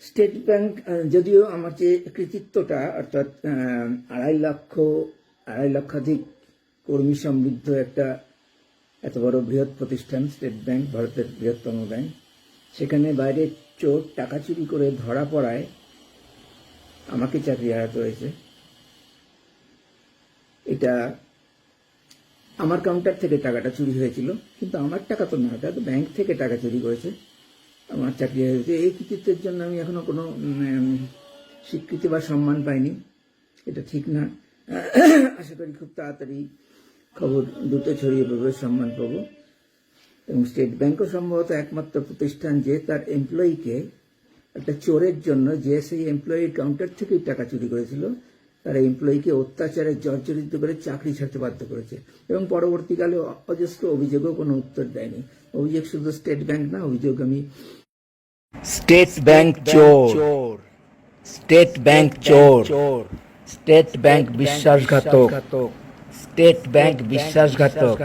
State bank যদিও আমার যে কৃতিত্বটা অর্থাৎ 2.5 লক্ষাধিক কর্মী সমৃদ্ধ একটা এত বড় বৃহৎ প্রতিষ্ঠান স্টেট ব্যাংক, ভারতের বৃহত্তম ব্যাংক, সেখানে বাইরে চোর টাকা চুরি করে ধরা পড়ায় আমাকে চাকরি হারাতে হয়েছে। এটা আমার কাউন্টার থেকে টাকাটা চুরি হয়েছিল, কিন্তু আমার টাকা তো না, এটা তো ব্যাংক থেকে টাকা চুরি করেছে, আমার চাকরি হয়েছে। এই কৃতিত্বের জন্য আমি এখনো কোনো স্বীকৃতি বা সম্মান পাইনি, এটা ঠিক না। আশা করি খুব তাড়াতাড়ি খবর দ্রুত ছড়িয়ে পড়বে, সম্মান পাবো। এবং স্টেট ব্যাংকও সম্ভবত একমাত্র প্রতিষ্ঠান যে তার এমপ্লয়িকে একটা চোরের জন্য, যে সেই এমপ্লয়ির কাউন্টার থেকেই টাকা চুরি করেছিল, তার এমপ্লয়িকে অত্যাচারে জর্জরিত করে চাকরি ছাড়তে বাধ্য করেছে এবং পরবর্তীকালে অজস্র অভিযোগও কোনো উত্তর দেয়নি। অভিযোগ শুধু স্টেট ব্যাংক না, অভিযোগ আমি স্টেট ব্যাংক চোর, স্টেট ব্যাংক চোর, স্টেট ব্যাংক বিশ্বাসঘাতক, স্টেট ব্যাংক বিশ্বাসঘাতক।